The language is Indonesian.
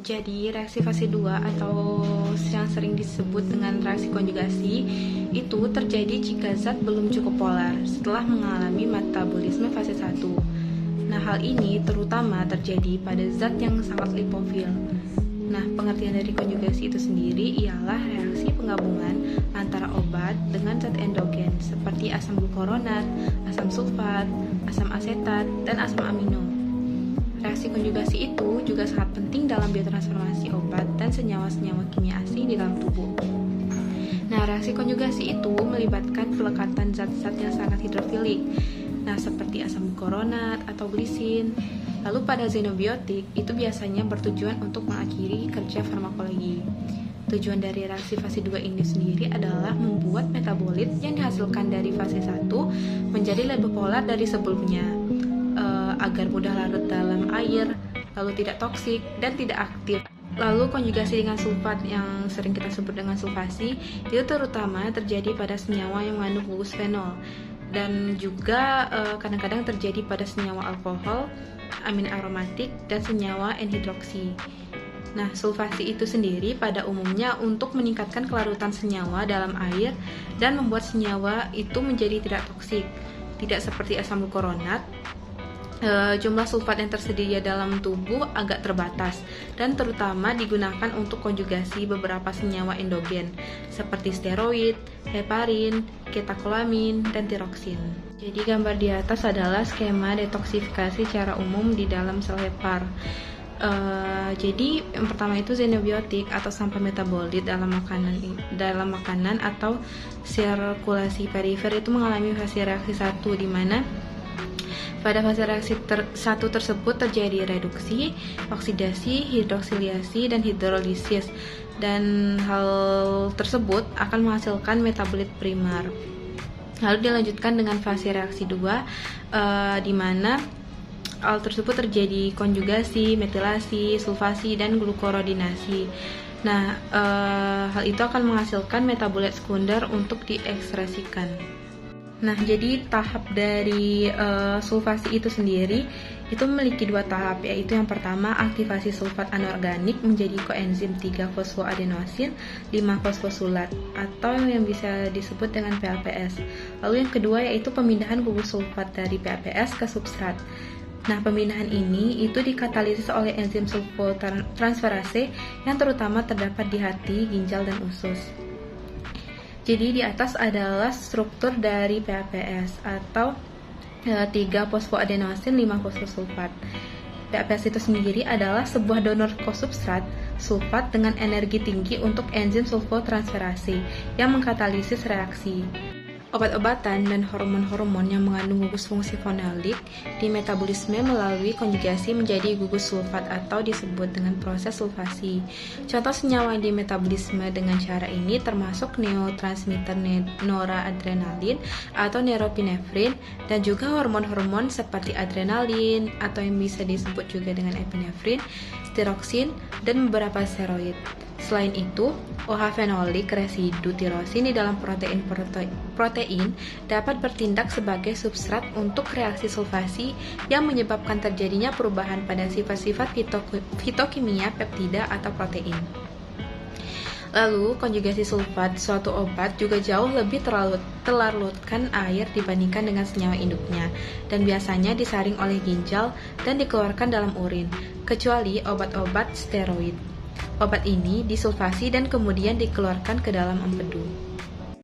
Jadi reaksi fase 2 atau yang sering disebut dengan reaksi konjugasi itu terjadi jika zat belum cukup polar setelah mengalami metabolisme fase 1. Nah, hal ini terutama terjadi pada zat yang sangat lipofil. Nah, pengertian dari konjugasi itu sendiri ialah reaksi penggabungan antara obat dengan zat endogen seperti asam glukuronat, asam sulfat, asam asetat, dan asam amino. Reaksi konjugasi itu juga sangat penting dalam biotransformasi obat dan senyawa-senyawa kimia asing di dalam tubuh. Nah, reaksi konjugasi itu melibatkan pelekatan zat-zat yang sangat hidrofilik, nah seperti asam glukuronat atau glisin. Lalu pada xenobiotik itu biasanya bertujuan untuk mengakhiri kerja farmakologi. Tujuan dari reaksi fase 2 ini sendiri adalah membuat metabolit yang dihasilkan dari fase 1 menjadi lebih polar dari sebelumnya, agar mudah larut dalam air, lalu tidak toksik dan tidak aktif. Lalu konjugasi dengan sulfat yang sering kita sebut dengan sulfasi itu terutama terjadi pada senyawa yang mengandung gugus fenol dan juga kadang-kadang terjadi pada senyawa alkohol, amin aromatik, dan senyawa N-hidroksi. Nah, sulfasi itu sendiri pada umumnya untuk meningkatkan kelarutan senyawa dalam air dan membuat senyawa itu menjadi tidak toksik. Tidak seperti asam glukuronat, jumlah sulfat yang tersedia dalam tubuh agak terbatas dan terutama digunakan untuk konjugasi beberapa senyawa endogen seperti steroid, heparin, ketakolamin, dan tiroksin. Jadi gambar di atas adalah skema detoksifikasi secara umum di dalam sel hepar. Jadi yang pertama itu xenobiotik atau sampah metabolit dalam makanan atau sirkulasi perifer itu mengalami fase reaksi 1 di mana pada fase reaksi 1 tersebut terjadi reduksi, oksidasi, hidroksilasi, dan hidrolisis, dan hal tersebut akan menghasilkan metabolit primer. Lalu dilanjutkan dengan fase reaksi 2 di mana hal tersebut terjadi konjugasi, metilasi, sulfasi, dan glukurodinasi. Nah, hal itu akan menghasilkan metabolit sekunder untuk diekspresikan. Nah, jadi tahap dari sulfasi itu sendiri itu memiliki 2 tahap, yaitu yang pertama aktivasi sulfat anorganik menjadi koenzim 3-fosfoadenosin 5-fosfosulat atau yang bisa disebut dengan PAPS. Lalu yang kedua yaitu pemindahan gugus sulfat dari PAPS ke substrat. Nah, pemindahan ini itu dikatalisis oleh enzim sulfotransferase yang terutama terdapat di hati, ginjal, dan usus. Jadi di atas adalah struktur dari PAPS atau 3-fosfoadenosin 5-fosfosulfat. PAPS itu sendiri adalah sebuah donor kosubstrat sulfat dengan energi tinggi untuk enzim sulfotransferase yang mengkatalisis reaksi. Obat-obatan dan hormon-hormon yang mengandung gugus fungsi fenolik dimetabolisme melalui konjugasi menjadi gugus sulfat atau disebut dengan proses sulfasi. Contoh senyawa yang dimetabolisme dengan cara ini termasuk neurotransmitter noradrenalin atau neuropinefrin dan juga hormon-hormon seperti adrenalin atau yang bisa disebut juga dengan epinefrin, tiroksin, dan beberapa steroid. Selain itu, OH fenolik residu tirosin di dalam protein dapat bertindak sebagai substrat untuk reaksi sulfasi yang menyebabkan terjadinya perubahan pada sifat-sifat fitokimia peptida atau protein. Lalu, konjugasi sulfat suatu obat juga jauh lebih terlarutkan air dibandingkan dengan senyawa induknya dan biasanya disaring oleh ginjal dan dikeluarkan dalam urin, kecuali obat-obat steroid. Obat ini disulfasi dan kemudian dikeluarkan ke dalam empedu.